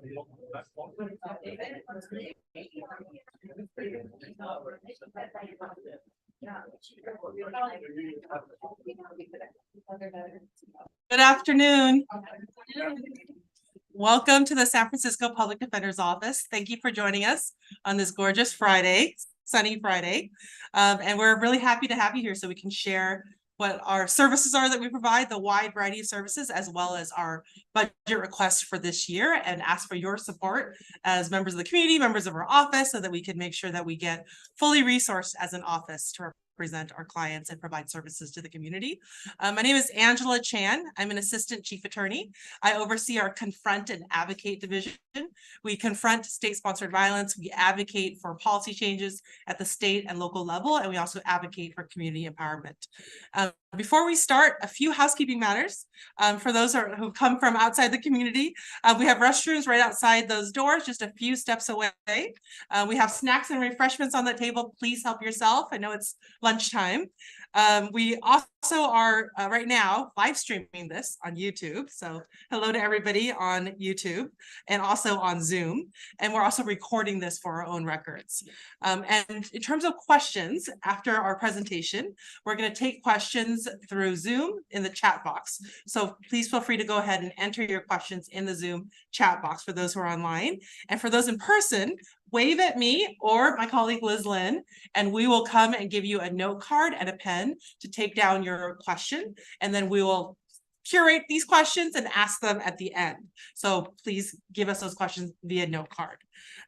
Good afternoon. Welcome to the San Francisco Public Defender's Office. Thank you for joining us on this gorgeous Friday, sunny Friday. And we're really happy to have you here so we can share what our services are that we provide, the wide variety of services, as well as our budget requests for this year, and ask for your support as members of the community, members of our office, so that we can make sure that we get fully resourced as an office to represent our clients and provide services to the community. My name is Angela Chan. I'm an assistant chief attorney. I oversee our Confront and Advocate division. We confront state-sponsored violence. We advocate for policy changes at the state and local level, and we also advocate for community empowerment. Before we start, a few housekeeping matters. For those who come from outside the community, we have restrooms right outside those doors, just a few steps away. We have snacks and refreshments on the table. Please help yourself. I know it's lunchtime. We also are right now live streaming this on YouTube. So hello to everybody on YouTube and also on Zoom. And we're also recording this for our own records. And in terms of questions, after our presentation, we're going to take questions through Zoom in the chat box. So please feel free to go ahead and enter your questions in the Zoom chat box for those who are online. And for those in person, wave at me or my colleague Liz Lynn, and we will come and give you a note card and a pen to take down your question. And then we will curate these questions and ask them at the end. So please give us those questions via note card.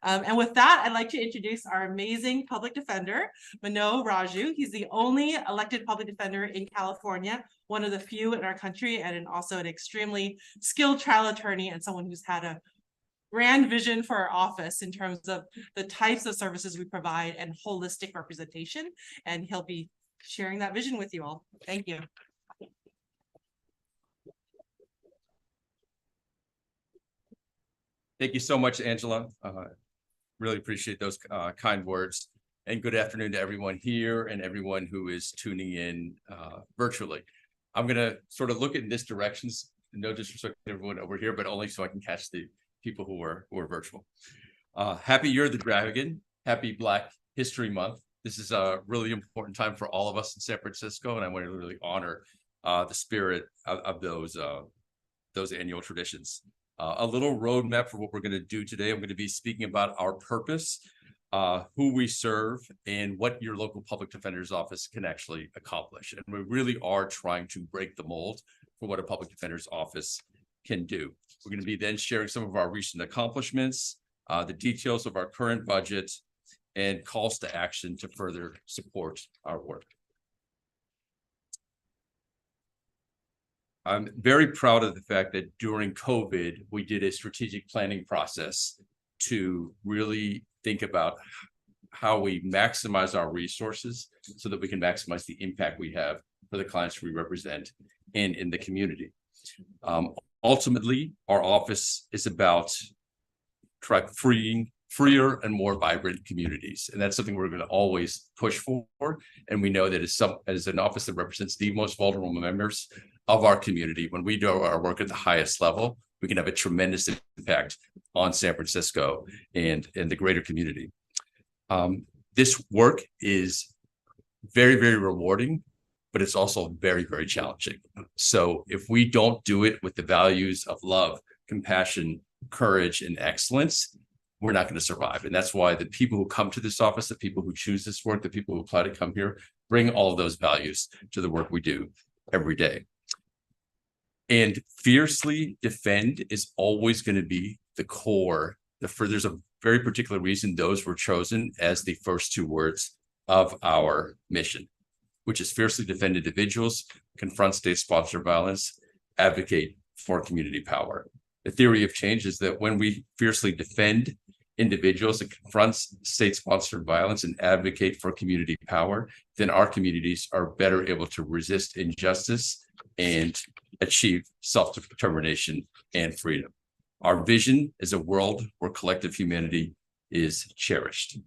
And with that, I'd like to introduce our amazing public defender, Mano Raju. He's the only elected public defender in California, one of the few in our country, and also an extremely skilled trial attorney and someone who's had a grand vision for our office in terms of the types of services we provide and holistic representation. And he'll be sharing that vision with you all. Thank you. Thank you so much, Angela. Really appreciate those kind words. And good afternoon to everyone here and everyone who is tuning in virtually. I'm going to sort of look in this direction. No disrespect to everyone over here, but only so I can catch the people who are virtual. Happy Year of the Dragon. Happy Black History Month. This is a really important time for all of us in San Francisco, and I want to really honor the spirit of those annual traditions. A little roadmap for what we're going to do today. I'm going to be speaking about our purpose, who we serve, and what your local public defender's office can actually accomplish. And we really are trying to break the mold for what a public defender's office can do. We're going to be then sharing some of our recent accomplishments, the details of our current budget, and calls to action to further support our work. I'm very proud of the fact that during COVID, we did a strategic planning process to really think about how we maximize our resources so that we can maximize the impact we have for the clients we represent and in the community. Ultimately, our office is about freer and more vibrant communities. And that's something we're going to always push for. And we know that as an office that represents the most vulnerable members of our community, when we do our work at the highest level, we can have a tremendous impact on San Francisco and the greater community. This work is very, very rewarding, but it's also very, very challenging. So if we don't do it with the values of love, compassion, courage, and excellence, we're not going to survive. And that's why the people who come to this office, the people who choose this work, the people who apply to come here, bring all of those values to the work we do every day. And fiercely defend is always going to be the core. There's a very particular reason those were chosen as the first two words of our mission, which is fiercely defend individuals, confront state-sponsored violence, advocate for community power. The theory of change is that when we fiercely defend individuals and confront state-sponsored violence and advocate for community power, then our communities are better able to resist injustice and achieve self-determination and freedom. Our vision is a world where collective humanity is cherished.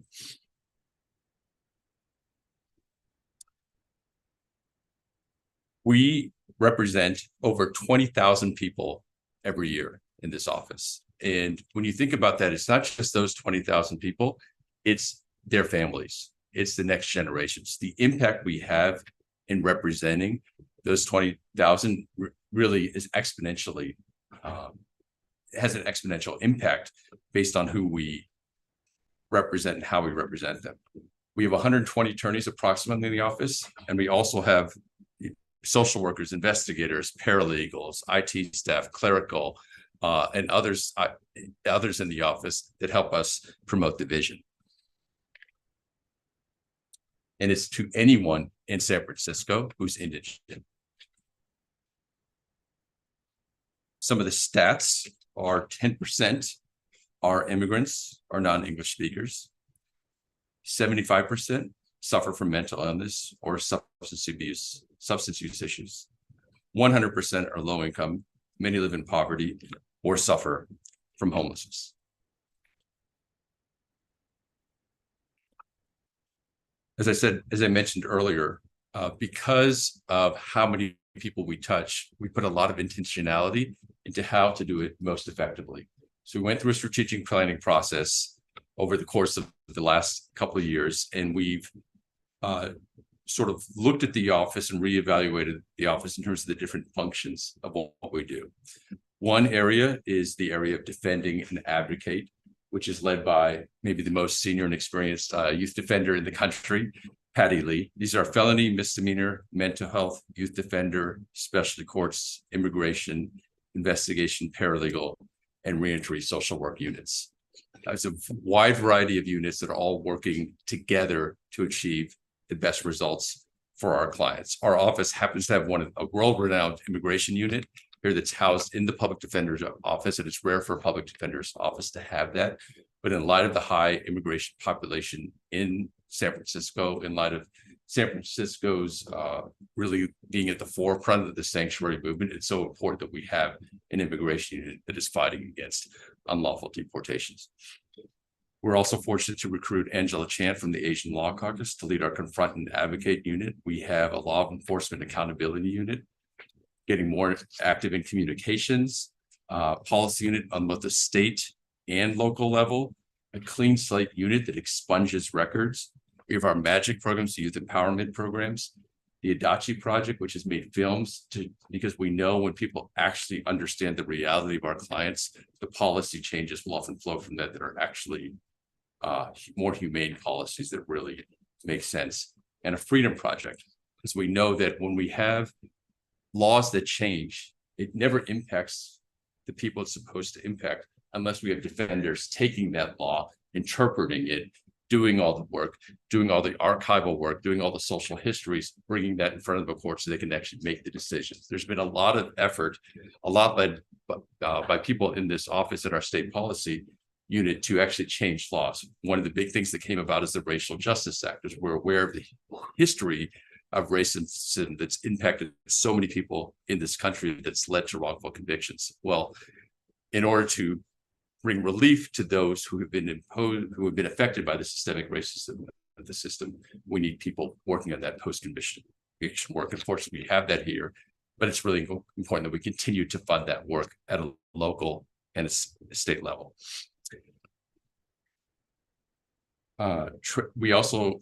We represent over 20,000 people every year in this office. And when you think about that, it's not just those 20,000 people, it's their families, it's the next generations. The impact we have in representing those 20,000 really is exponentially, has an exponential impact based on who we represent and how we represent them. We have 120 attorneys approximately in the office, and we also have social workers, investigators, paralegals, IT staff, clerical, and others in the office that help us promote the vision. And it's to anyone in San Francisco who's indigent. Some of the stats are 10% are immigrants or non-English speakers. 75% suffer from mental illness or substance use issues. 100% are low income. Many live in poverty or suffer from homelessness. As I mentioned earlier, because of how many people we touch, we put a lot of intentionality into how to do it most effectively. So we went through a strategic planning process over the course of the last couple of years, and we've sort of looked at the office and reevaluated the office in terms of the different functions of what we do. One area is the area of defending and advocate, which is led by maybe the most senior and experienced youth defender in the country, Patty Lee. These are felony, misdemeanor, mental health, youth defender, specialty courts, immigration, investigation, paralegal, and reentry social work units. It's a wide variety of units that are all working together to achieve the best results for our clients. Our office happens to have a world-renowned immigration unit here that's housed in the public defender's office, and it's rare for a public defender's office to have that. But in light of the high immigration population in San Francisco, in light of San Francisco's really being at the forefront of the sanctuary movement, it's so important that we have an immigration unit that is fighting against unlawful deportations. We're also fortunate to recruit Angela Chan from the Asian Law Caucus to lead our Confront and Advocate unit. We have a law enforcement accountability unit, getting more active in communications, policy unit on both the state and local level, a clean slate unit that expunges records. We have our MAGIC programs, youth empowerment programs, the Adachi Project, which has made films because we know when people actually understand the reality of our clients, the policy changes will often flow from that are actually more humane policies that really make sense. And a freedom project, because we know that when we have laws that change, it never impacts the people it's supposed to impact unless we have defenders taking that law, interpreting it, doing all the work, doing all the archival work, doing all the social histories, bringing that in front of the court so they can actually make the decisions. There's been a lot of effort, a lot led by people in this office at our state policy unit to actually change laws. One of the big things that came about is the Racial Justice Act, as we're aware of the history of racism that's impacted so many people in this country that's led to wrongful convictions. Well, in order to bring relief to those who have been affected by the systemic racism of the system, we need people working on that post-conviction work. Unfortunately, we have that here, but it's really important that we continue to fund that work at a local and a state level. We also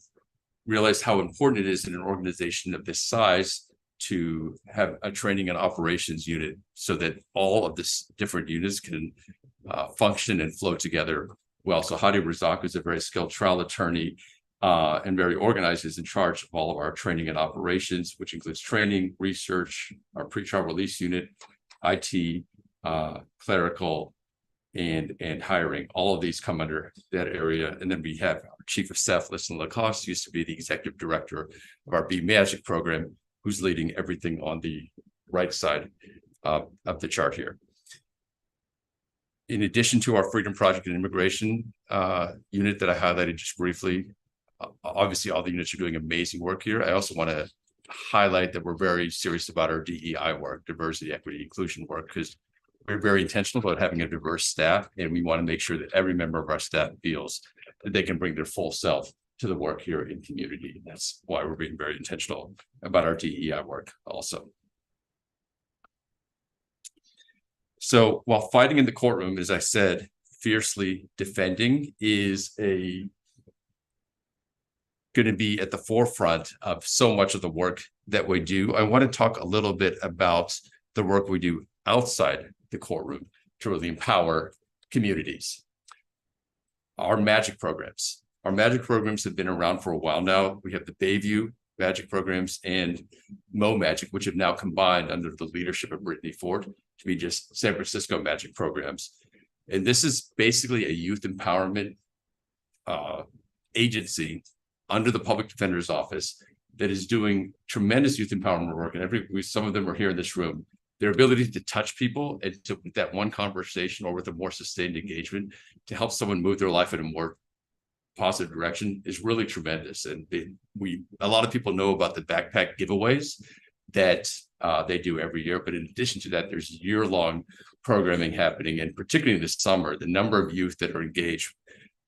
realized how important it is in an organization of this size to have a training and operations unit so that all of this different units can function and flow together well. So Hadi Razak is a very skilled trial attorney and very organized, is in charge of all of our training and operations, which includes training, research, our pretrial release unit, IT, clerical, and hiring. All of these come under that area. And then we have our chief of staff, Listen Lacoste, used to be the executive director of our B-Magic program, who's leading everything on the right side of the chart here. In addition to our Freedom Project and Immigration unit that I highlighted just briefly, obviously all the units are doing amazing work here. I also want to highlight that we're very serious about our DEI work, diversity, equity, inclusion work, because we're very intentional about having a diverse staff, and we want to make sure that every member of our staff feels that they can bring their full self to the work here in community. And that's why we're being very intentional about our DEI work also. So while fighting in the courtroom, as I said, fiercely defending is going to be at the forefront of so much of the work that we do. I want to talk a little bit about the work we do outside the courtroom to really empower communities. Our magic programs. Our magic programs have been around for a while now. We have the Bayview magic programs and Mo Magic, which have now combined under the leadership of Brittany Ford to be just San Francisco magic programs. And this is basically a youth empowerment agency under the Public Defender's Office that is doing tremendous youth empowerment work. And some of them are here in this room. Their ability to touch people and to with that one conversation or with a more sustained engagement to help someone move their life in a more positive direction is really tremendous. And a lot of people know about the backpack giveaways that they do every year. But in addition to that, there's year-long programming happening. And particularly in the summer, the number of youth that are engaged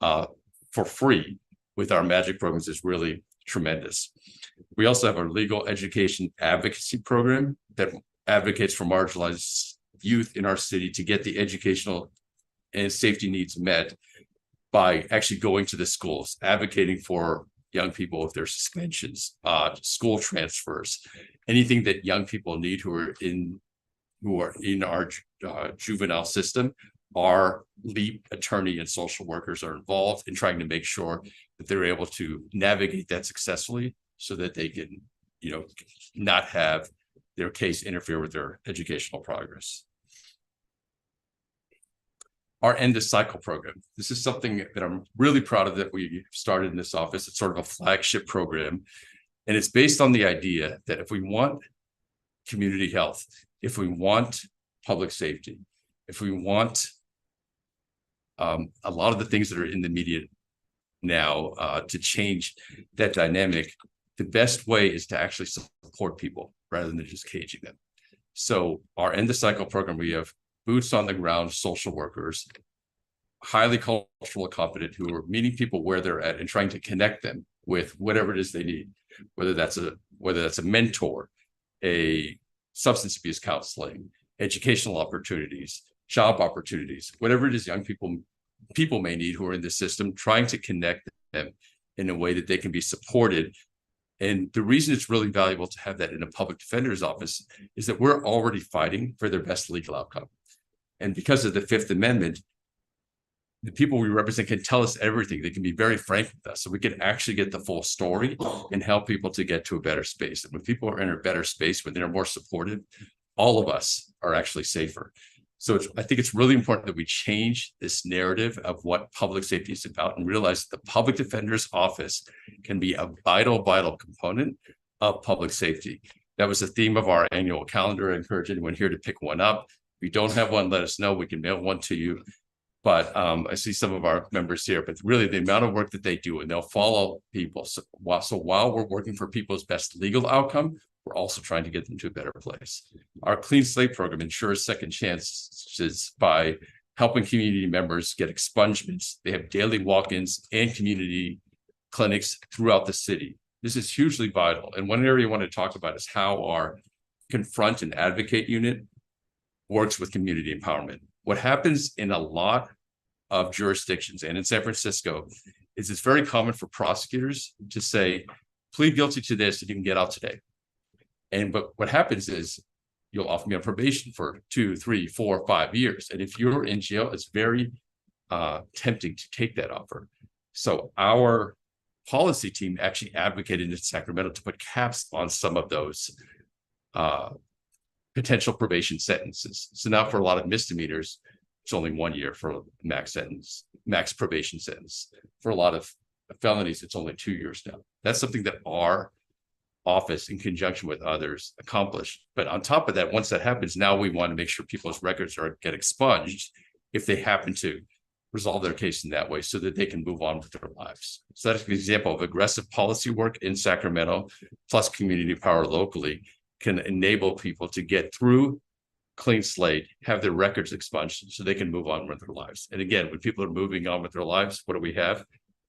for free with our magic programs is really tremendous. We also have our legal education advocacy program that advocates for marginalized youth in our city to get the educational and safety needs met by actually going to the schools, advocating for young people with their suspensions, school transfers, anything that young people need who are in our juvenile system. Our lead attorney and social workers are involved in trying to make sure that they're able to navigate that successfully so that they can, not have their case interfere with their educational progress. Our End the Cycle program. This is something that I'm really proud of that we started in this office. It's sort of a flagship program. And it's based on the idea that if we want community health, if we want public safety, if we want a lot of the things that are in the media now to change that dynamic, the best way is to actually support people rather than just caging them. So our End the Cycle program, we have boots on the ground social workers, highly culturally competent, who are meeting people where they're at and trying to connect them with whatever it is they need, whether that's a mentor, a substance abuse counseling, educational opportunities, job opportunities, whatever it is young people may need who are in the system, trying to connect them in a way that they can be supported. And the reason it's really valuable to have that in a public defender's office is that we're already fighting for their best legal outcome. And because of the Fifth Amendment, the people we represent can tell us everything. They can be very frank with us. So we can actually get the full story and help people to get to a better space. And when people are in a better space, when they're more supported, all of us are actually safer. So I think it's really important that we change this narrative of what public safety is about and realize that the Public Defender's Office can be a vital, vital component of public safety. That was the theme of our annual calendar. I encourage anyone here to pick one up. If you don't have one, let us know. We can mail one to you. But I see some of our members here, but really the amount of work that they do, and they'll follow people. So while we're working for people's best legal outcome, we're also trying to get them to a better place. Our Clean Slate program ensures second chances by helping community members get expungements. They have daily walk-ins and community clinics throughout the city. This is hugely vital. And one area I want to talk about is how our Confront and Advocate unit works with community empowerment. What happens in a lot of jurisdictions and in San Francisco is it's very common for prosecutors to say, plead guilty to this and you can get out today. But what happens is you'll often be on probation for 2, 3, 4, 5 years. And if you're in jail, it's very tempting to take that offer. So our policy team actually advocated in Sacramento to put caps on some of those potential probation sentences. So now for a lot of misdemeanors, it's only 1 year for max probation sentence. For a lot of felonies, it's only 2 years now. That's something that our office in conjunction with others accomplished. But on top of that, once that happens, now we want to make sure people's records get expunged if they happen to resolve their case in that way so that they can move on with their lives. So that's an example of aggressive policy work in Sacramento plus community power locally can enable people to get through Clean Slate, have their records expunged so they can move on with their lives. And again, when people are moving on with their lives, what do we have?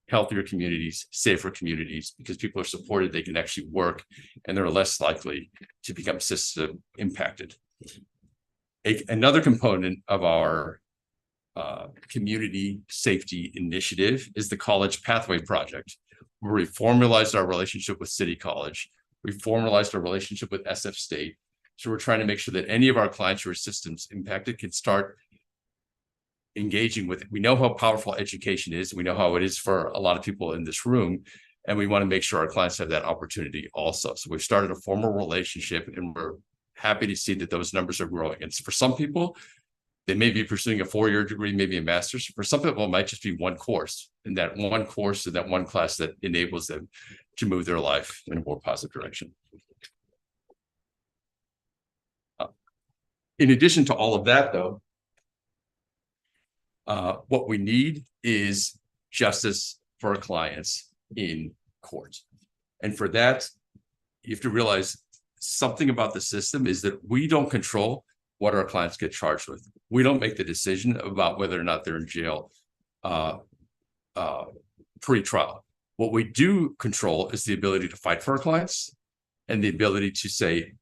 Healthier communities, safer communities, because people are supported, they can actually work, and they're less likely to become system impacted. Another component of our community safety initiative is the College Pathway Project, where we formalized our relationship with City College. We formalized our relationship with SF State. So we're trying to make sure that any of our clients who are systems impacted can start engaging with it. We know how powerful education is. We know how it is for a lot of people in this room. And we want to make sure our clients have that opportunity also. So we've started a formal relationship, and we're happy to see that those numbers are growing. And for some people, they may be pursuing a 4-year degree, maybe a master's. For some people, it might just be one course, and that one course and that one class that enables them to move their life in a more positive direction. In addition to all of that, though, what we need is justice for our clients in court. And for that, you have to realize something about the system is that we don't control what our clients get charged with. We don't make the decision about whether or not they're in jail pre-trial. What we do control is the ability to fight for our clients and the ability to say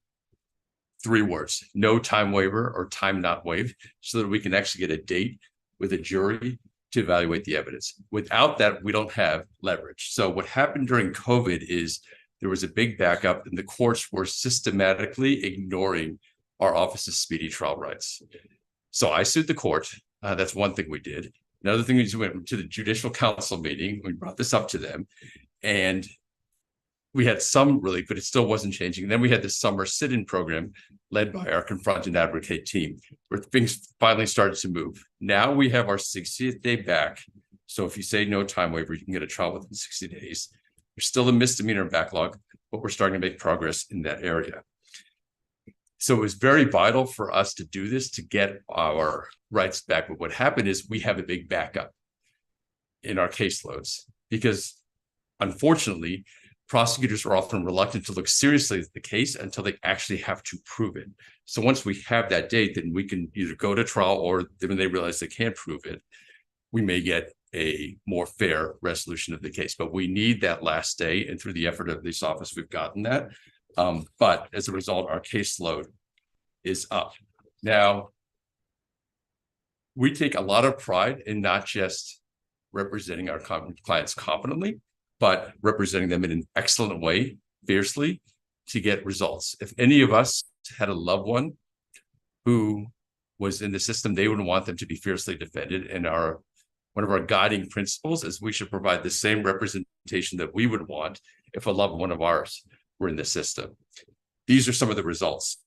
3 words: no time waiver or time not waived, so that we can actually get a date with a jury to evaluate the evidence. Without that, we don't have leverage. So what happened during COVID is there was a big backup, and the courts were systematically ignoring our office's speedy trial rights. So I sued the court. That's one thing we did. Another thing is we went to the Judicial Council meeting. We brought this up to them, and we had some relief, but it still wasn't changing. And then we had this summer sit-in program led by our Confront and Advocate team, where things finally started to move. Now we have our 60th day back. So if you say no time waiver, you can get a trial within 60 days. There's still a misdemeanor backlog, but we're starting to make progress in that area. So it was very vital for us to do this to get our rights back. But what happened is we have a big backup in our caseloads because, unfortunately, prosecutors are often reluctant to look seriously at the case until they actually have to prove it. So once we have that date, then we can either go to trial, or when they realize they can't prove it, we may get a more fair resolution of the case. But we need that last day, and through the effort of this office, we've gotten that. But as a result, our caseload is up. Now, we take a lot of pride in not just representing our clients competently, but representing them in an excellent way, fiercely, to get results. If any of us had a loved one who was in the system, they would want them to be fiercely defended. And one of our guiding principles is we should provide the same representation that we would want if a loved one of ours were in the system. These are some of the results.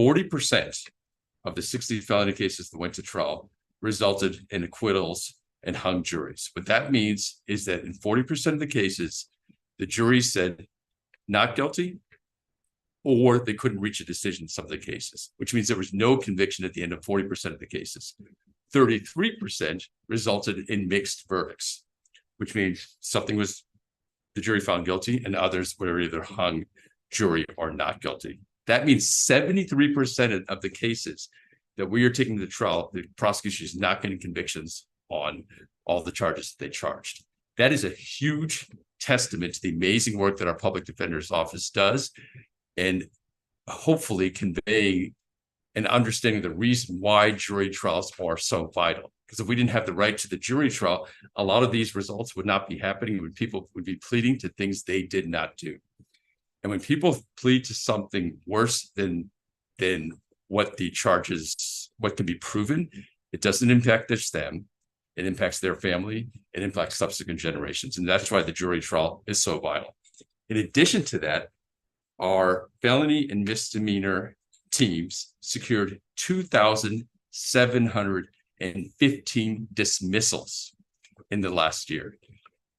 40% of the 60 felony cases that went to trial resulted in acquittals and hung juries. What that means is that in 40% of the cases, the jury said not guilty, or they couldn't reach a decision in some of the cases, which means there was no conviction at the end of 40% of the cases. 33% resulted in mixed verdicts, which means something was the jury found guilty and others were either hung, jury, or not guilty. That means 73% of the cases that we are taking to trial, the prosecution is not getting convictions on all the charges that they charged. That is a huge testament to the amazing work that our public defender's office does, and hopefully convey and understanding the reason why jury trials are so vital. Because if we didn't have the right to the jury trial, a lot of these results would not be happening when people would be pleading to things they did not do. And when people plead to something worse than what the charges, what can be proven, it doesn't impact just them. It impacts their family. It impacts subsequent generations. And that's why the jury trial is so vital. In addition to that, our felony and misdemeanor teams secured 2,715 dismissals in the last year,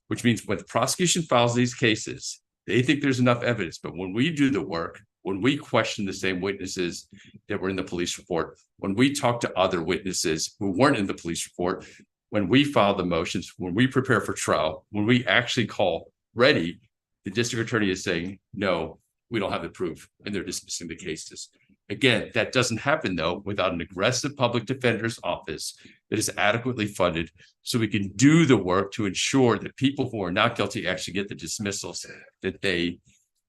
which means when the prosecution files these cases, they think there's enough evidence. But when we do the work, when we question the same witnesses that were in the police report, when we talk to other witnesses who weren't in the police report, when we file the motions, when we prepare for trial, when we actually call ready, the district attorney is saying, no, we don't have the proof, and they're dismissing the cases. Again, that doesn't happen, though, without an aggressive public defender's office that is adequately funded so we can do the work to ensure that people who are not guilty actually get the dismissals that they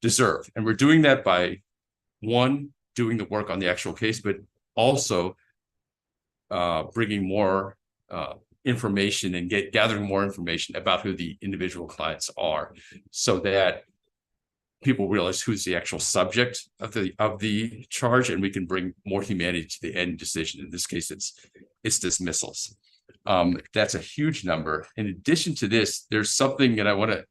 deserve. And we're doing that by, one, doing the work on the actual case, but also bringing more information and gathering more information about who the individual clients are, so that people realize who's the actual subject of the charge, and we can bring more humanity to the end decision. In this case, it's dismissals. That's a huge number. In addition to this, there's something that I want to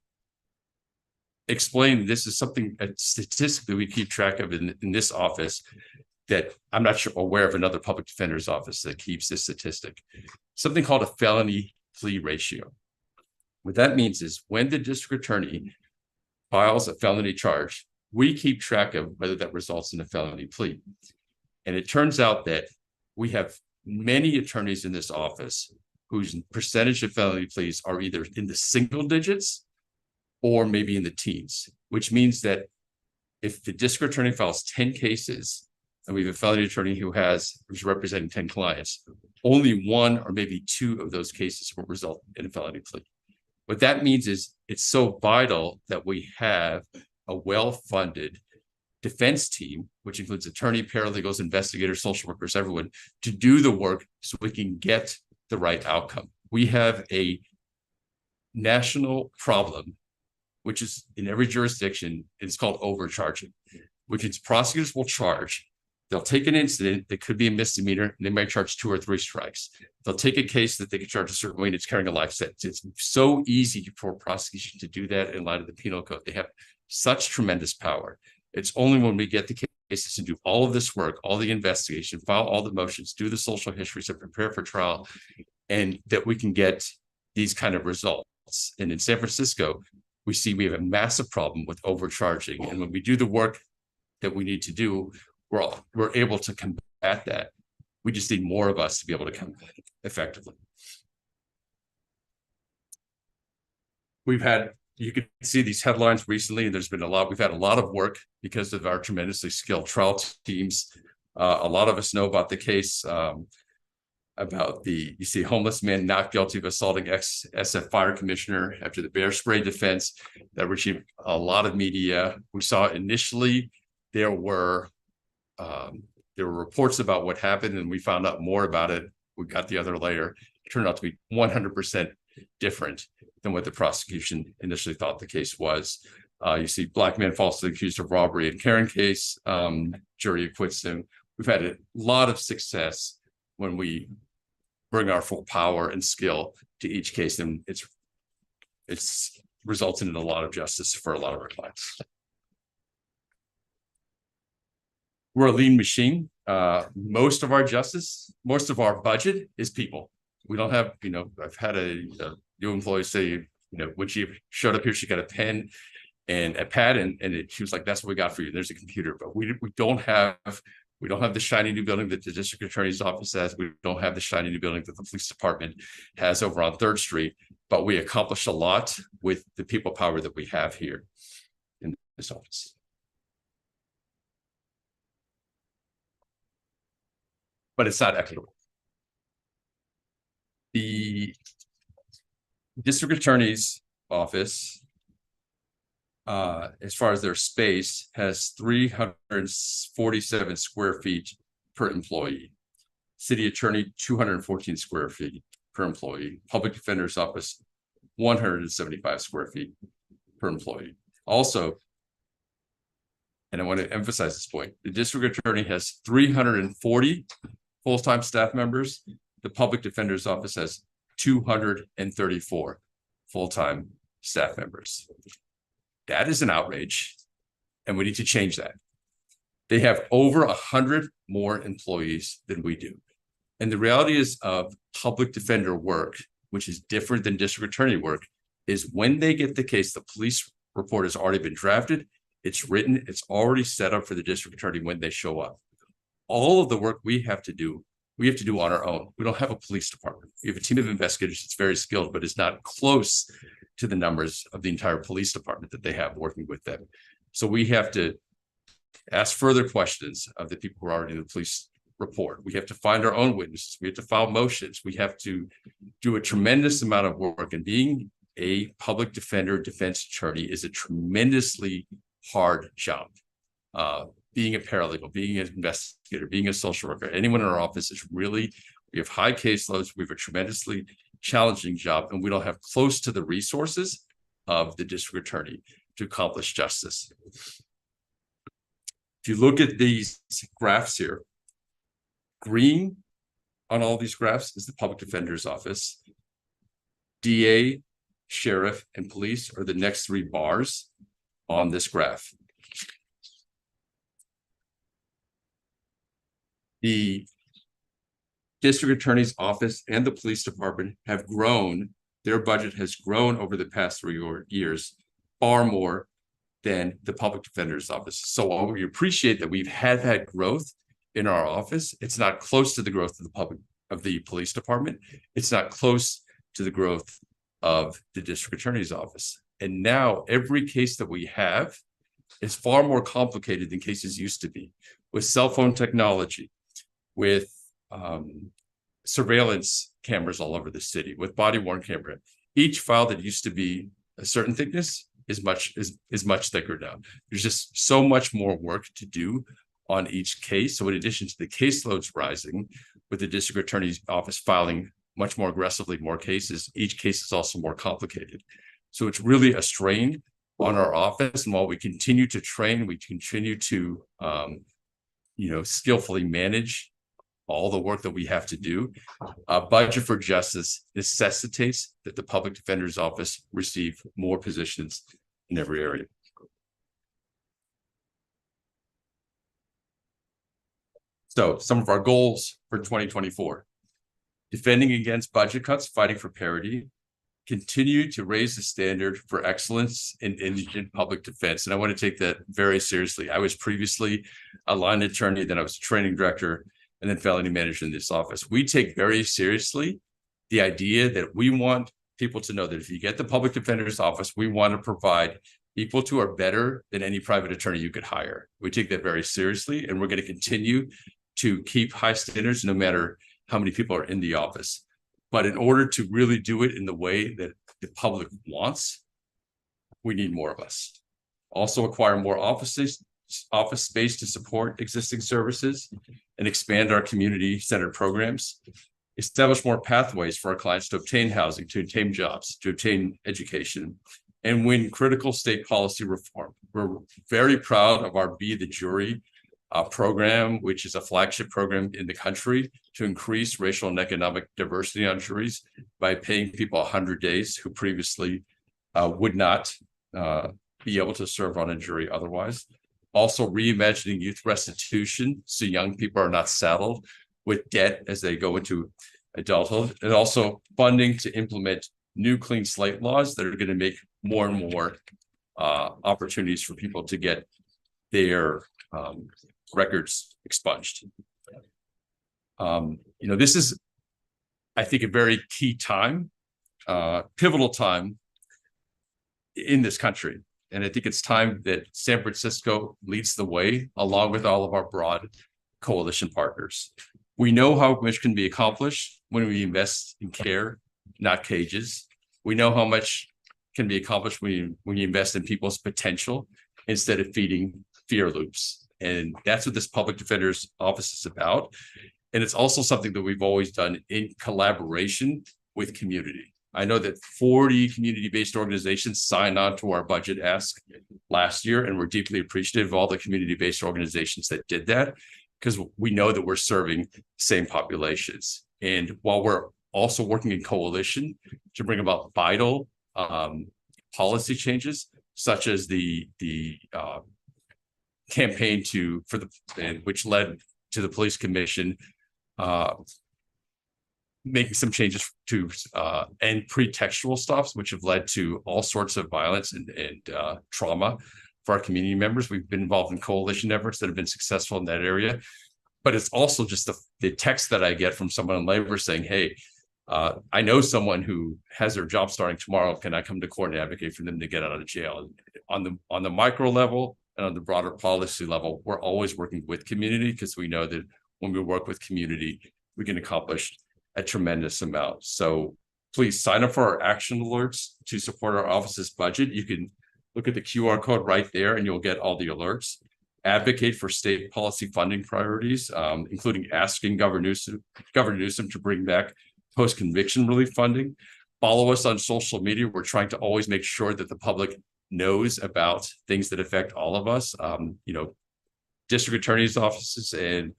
explain. This is something, a statistic that we keep track of in this office, that I'm not sure aware of another public defender's office that keeps this statistic. Something called a felony plea ratio. What that means is when the district attorney files a felony charge, we keep track of whether that results in a felony plea. And it turns out that we have many attorneys in this office whose percentage of felony pleas are either in the single digits or maybe in the teens, which means that if the district attorney files 10 cases and we have a felony attorney who's representing 10 clients, only one or maybe two of those cases will result in a felony plea. What that means is it's so vital that we have a well-funded defense team, which includes attorney, paralegals, investigators, social workers, everyone, to do the work so we can get the right outcome. We have a national problem, which is in every jurisdiction. It's called overcharging, which is prosecutors will charge. They'll take an incident that could be a misdemeanor, and they might charge 2 or 3 strikes. They'll take a case that they can charge a certain way, and it's carrying a life sentence. It's so easy for prosecution to do that in light of the penal code. They have such tremendous power. It's only when we get the cases to do all of this work, all the investigation, file all the motions, do the social histories, and prepare for trial, and that we can get these kind of results. And in San Francisco, we see we have a massive problem with overcharging. And when we do the work that we need to do, we're able to combat that. We just need more of us to be able to combat it effectively. We've had, you can see these headlines recently, and we've had a lot of work because of our tremendously skilled trial teams. A lot of us know about the case about you see homeless man not guilty of assaulting ex-SF fire commissioner after the bear spray defense that received a lot of media. We saw initially there were reports about what happened, and we found out more about it. We got the other layer. It turned out to be 100% different than what the prosecution initially thought the case was. You see black man falsely accused of robbery in Karen case, jury acquits him. We've had a lot of success when we bring our full power and skill to each case, and it's resulted in a lot of justice for a lot of our clients. We're a lean machine. Most of our budget is people. We don't have, I've had a new employee say, when she showed up here, she got a pen and a pad, and she was like, "That's what we got for you. There's a computer." But we don't have the shiny new building that the district attorney's office has. We don't have the shiny new building that the police department has over on 3rd Street. But we accomplish a lot with the people power that we have here in this office. But it's not equitable. The district attorney's office, as far as their space, has 347 square feet per employee. City attorney, 214 square feet per employee. Public defender's office, 175 square feet per employee. Also, and I want to emphasize this point, the district attorney has 340 full-time staff members. The public defender's office has 234 full-time staff members. That is an outrage, and we need to change that. They have over 100 more employees than we do. And the reality is of public defender work, which is different than district attorney work, is when they get the case, the police report has already been drafted, it's written, it's already set up for the district attorney when they show up. All of the work we have to do on our own. We don't have a police department. We have a team of investigators that's very skilled, but it's not close to the numbers of the entire police department that they have working with them. So we have to ask further questions of the people who are already in the police report. We have to find our own witnesses. We have to file motions. We have to do a tremendous amount of work, and being a public defender, defense attorney is a tremendously hard job. being a paralegal, being an investigator, being a social worker, anyone in our office is really, we have high caseloads, we have a tremendously challenging job, and we don't have close to the resources of the district attorney to accomplish justice. If you look at these graphs here, green on all these graphs is the public defender's office. DA, sheriff, and police are the next three bars on this graph. The district attorney's office and the police department have grown. Their budget has grown over the past 3 years, far more than the public defender's office. So while we appreciate that we've had growth in our office, it's not close to the growth of the police department. It's not close to the growth of the district attorney's office. And now every case that we have is far more complicated than cases used to be, with cell phone technology, with surveillance cameras all over the city, with body-worn camera. Each file that used to be a certain thickness is much thicker now. There's just so much more work to do on each case. So in addition to the caseloads rising, with the district attorney's office filing much more aggressively more cases, each case is also more complicated. So it's really a strain on our office. And while we continue to train, we continue to skillfully manage all the work that we have to do. Budget for Justice necessitates that the public defender's office receive more positions in every area. So some of our goals for 2024: defending against budget cuts, fighting for parity, continue to raise the standard for excellence in indigent public defense. And I want to take that very seriously. I was previously a line attorney, then I was a training director, and then felony manager in this office. We take very seriously the idea that we want people to know that if you get the public defender's office, we want to provide equal to or better than any private attorney you could hire. We take that very seriously, and we're going to continue to keep high standards no matter how many people are in the office. But in order to really do it in the way that the public wants, we need more of us. Also acquire more office space to support existing services and expand our community-centered programs. Establish more pathways for our clients to obtain housing, to obtain jobs, to obtain education, and win critical state policy reform. We're very proud of our Be the Jury program, which is a flagship program in the country to increase racial and economic diversity on juries by paying people 100 days who previously would not be able to serve on a jury otherwise. Also reimagining youth restitution so young people are not saddled with debt as they go into adulthood, and also funding to implement new clean slate laws that are going to make more and more opportunities for people to get their records expunged. This is, I think, a very key time, pivotal time in this country. And I think it's time that San Francisco leads the way along with all of our broad coalition partners. We know how much can be accomplished when we invest in care, not cages. We know how much can be accomplished when you invest in people's potential instead of feeding fear loops. And that's what this public defender's office is about. And it's also something that we've always done in collaboration with community. I know that 40 community-based organizations signed on to our budget ask last year, and we're deeply appreciative of all the community-based organizations that did that, because we know that we're serving the same populations. And while we're also working in coalition to bring about vital policy changes, such as the campaign which led to the police commission making some changes to end pretextual stops, which have led to all sorts of violence and trauma for our community members. We've been involved in coalition efforts that have been successful in that area. But it's also just the text that I get from someone in labor saying, hey, I know someone who has their job starting tomorrow. Can I come to court and advocate for them to get out of jail? On the micro level and on the broader policy level, we're always working with community, because we know that when we work with community, we can accomplish a tremendous amount. So please sign up for our action alerts to support our office's budget. You can look at the QR code right there and you'll get all the alerts. advocate for state policy funding priorities, including asking Governor Newsom to bring back post-conviction relief funding. Follow us on social media. We're trying to always make sure that the public knows about things that affect all of us. District attorneys' offices and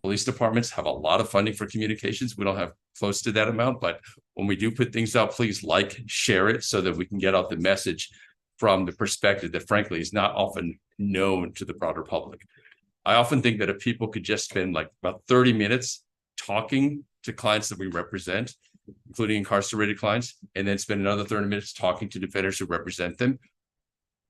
police departments have a lot of funding for communications. We don't have close to that amount, but when we do put things out, please share it so that we can get out the message from the perspective that frankly is not often known to the broader public. I often think that if people could just spend like about 30 minutes talking to clients that we represent, including incarcerated clients, and then spend another 30 minutes talking to defenders who represent them,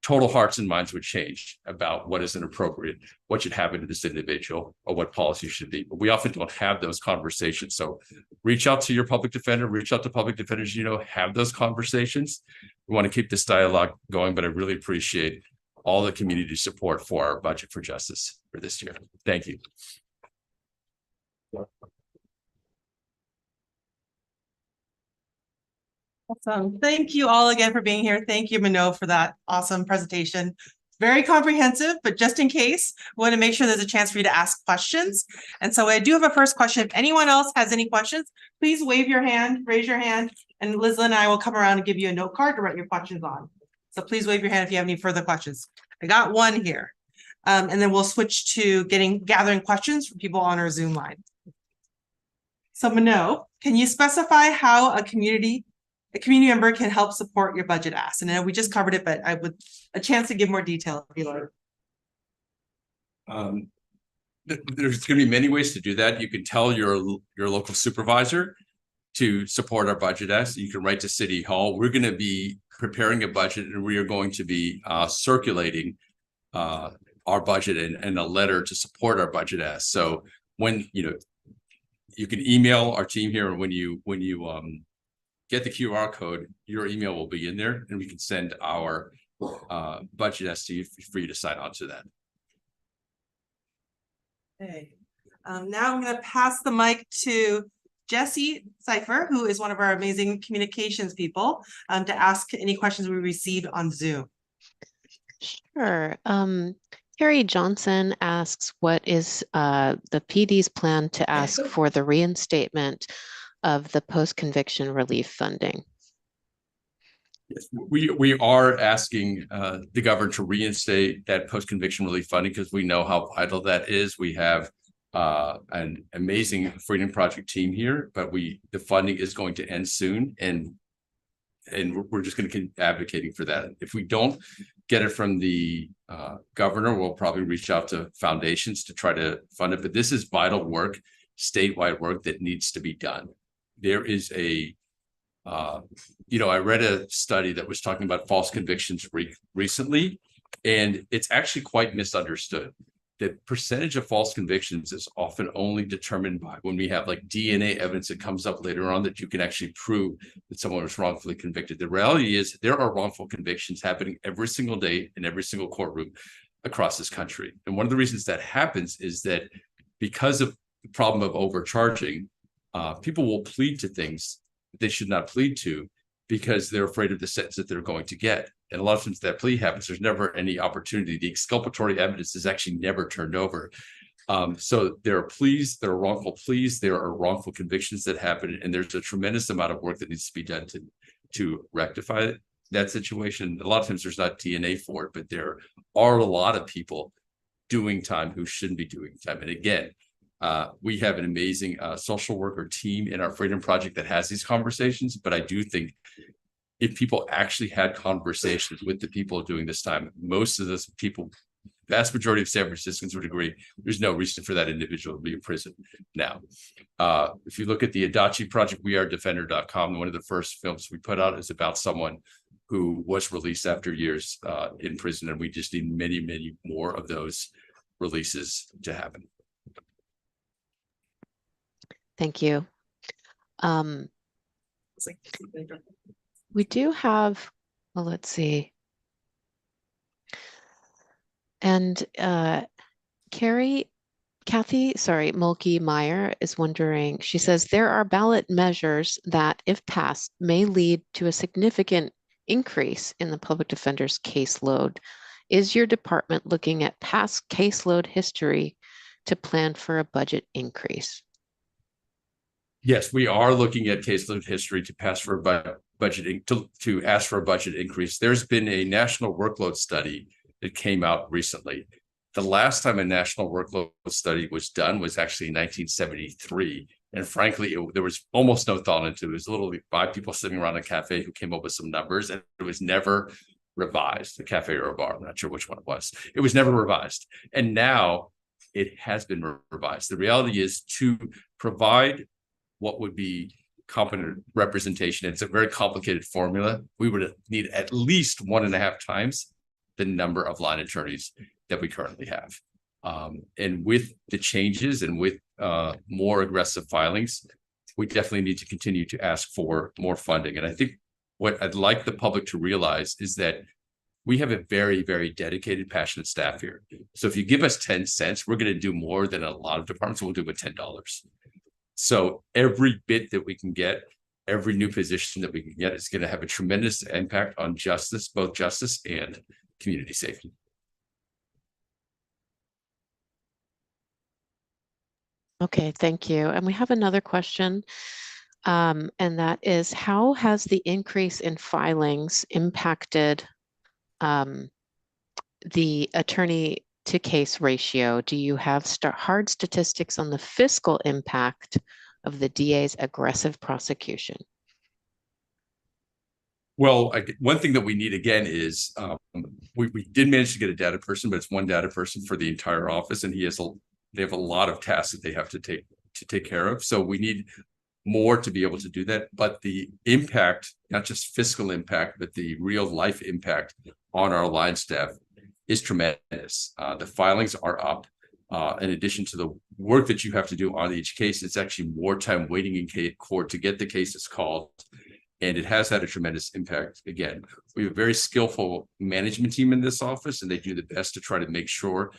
total hearts and minds would change about what is inappropriate, what should happen to this individual, or what policy should be. But we often don't have those conversations. So reach out to your public defender, reach out to public defenders, have those conversations. We want to keep this dialogue going, but I really appreciate all the community support for our budget for justice for this year. Thank you. Awesome. Thank you all again for being here. Thank you, Mano, for that awesome presentation. Very comprehensive, but just in case, we want to make sure there's a chance for you to ask questions. And so I do have a first question. If anyone else has any questions, please wave your hand, raise your hand, and Liz and I will come around and give you a note card to write your questions on. So please wave your hand if you have any further questions. I got one here. And then we'll switch to gathering questions from people on our Zoom line. So Mano, can you specify how a community member can help support your budget ask? And I know we just covered it, but I would a chance to give more detail if you like. There's going to be many ways to do that. You can tell your local supervisor to support our budget ask. You can write to City Hall. We're going to be preparing a budget, and we are going to be circulating our budget and a letter to support our budget ask. So when you can email our team here, and when you get the QR code, your email will be in there, and we can send our budget ask to you for you to sign on to that. Okay. Now I'm going to pass the mic to Jesse Cipher, who is one of our amazing communications people, to ask any questions we received on Zoom. Sure. Harry Johnson asks, what is the PD's plan to ask for the reinstatement of the post-conviction relief funding? Yes, we are asking the governor to reinstate that post-conviction relief funding because we know how vital that is. We have an amazing Freedom Project team here, but the funding is going to end soon, and we're just going to keep advocating for that. If we don't get it from the governor, we'll probably reach out to foundations to try to fund it. But this is vital work, statewide work that needs to be done. There is I read a study that was talking about false convictions recently, and it's actually quite misunderstood. The percentage of false convictions is often only determined by when we have like DNA evidence that comes up later on that you can actually prove that someone was wrongfully convicted. The reality is there are wrongful convictions happening every single day in every single courtroom across this country. And one of the reasons that happens is that because of the problem of overcharging, people will plead to things that they should not plead to because they're afraid of the sentence that they're going to get. And a lot of times that plea happens, there's never any opportunity. The exculpatory evidence is actually never turned over. So there are pleas, there are wrongful pleas, there are wrongful convictions that happen, and there's a tremendous amount of work that needs to be done to rectify that situation. A lot of times there's not DNA for it, but there are a lot of people doing time who shouldn't be doing time. And again, we have an amazing social worker team in our Freedom Project that has these conversations, but I do think if people actually had conversations with the people doing this time, most of those people, vast majority of San Franciscans would agree there's no reason for that individual to be in prison now. If you look at the Adachi Project, wearedefender.com, one of the first films we put out is about someone who was released after years in prison, and we just need many, many more of those releases to happen. Thank you. We do have, well, let's see. And Kathy Mulkey Meyer is wondering, she says, there are ballot measures that, if passed, may lead to a significant increase in the public defender's caseload. is your department looking at past caseload history to plan for a budget increase? Yes, we are looking at caseload history to pass for a budget to ask for a budget increase. There's been a national workload study that came out recently. The last time a national workload study was done was actually in 1973. And frankly, there was almost no thought into it. It was literally 5 people sitting around a cafe who came up with some numbers, and it was never revised. A cafe or a bar, I'm not sure which one it was. It was never revised. And now it has been revised. The reality is to provide what would be competent representation. It's a very complicated formula. We would need at least 1.5 times the number of line attorneys that we currently have. And with the changes and with more aggressive filings, we definitely need to continue to ask for more funding. And I think what I'd like the public to realize is that we have a very, very dedicated, passionate staff here. So if you give us 10 cents, we're going to do more than a lot of departments will do with $10. So every bit that we can get, every new position that we can get is going to have a tremendous impact on justice, both justice and community safety. Okay, thank you. And we have another question, and that is, how has the increase in filings impacted the attorney to case ratio? Do you have hard statistics on the fiscal impact of the DA's aggressive prosecution? Well, one thing that we need again is we did manage to get a data person, but it's one data person for the entire office, and they have a lot of tasks that they have to take care of. So we need more to be able to do that. But the impact, not just fiscal impact, but the real life impact on our line staff is tremendous. The filings are up. In addition to the work that you have to do on each case, it's actually more time waiting in court to get the cases called. And it has had a tremendous impact. Again, we have a very skillful management team in this office, and they do the best to try to make sure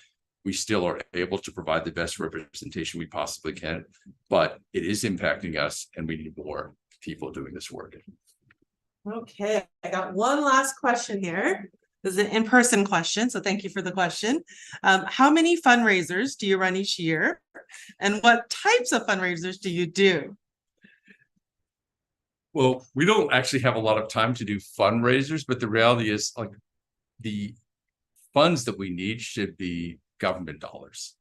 we still are able to provide the best representation we possibly can. But it is impacting us, and we need more people doing this work. Okay, I got one last question here. This is an in-person question, so thank you for the question. How many fundraisers do you run each year? And what types of fundraisers do you do? Well, we don't actually have a lot of time to do fundraisers, but the reality is, like, the funds that we need should be government dollars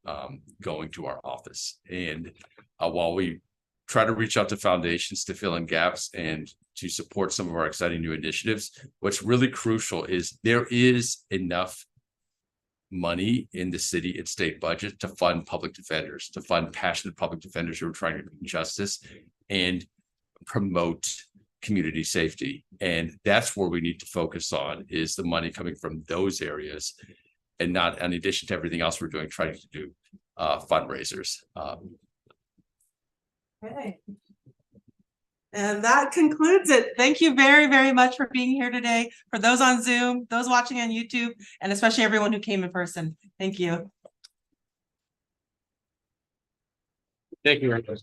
going to our office. And while we try to reach out to foundations to fill in gaps and to support some of our exciting new initiatives, what's really crucial is there is enough money in the city and state budget to fund public defenders, to fund passionate public defenders who are trying to bring justice and promote community safety. And that's where we need to focus on, is the money coming from those areas, and not in addition to everything else we're doing, trying to do fundraisers. Okay. And that concludes it. Thank you very, very much for being here today. For those on Zoom, those watching on YouTube, and especially everyone who came in person. Thank you. Thank you very much.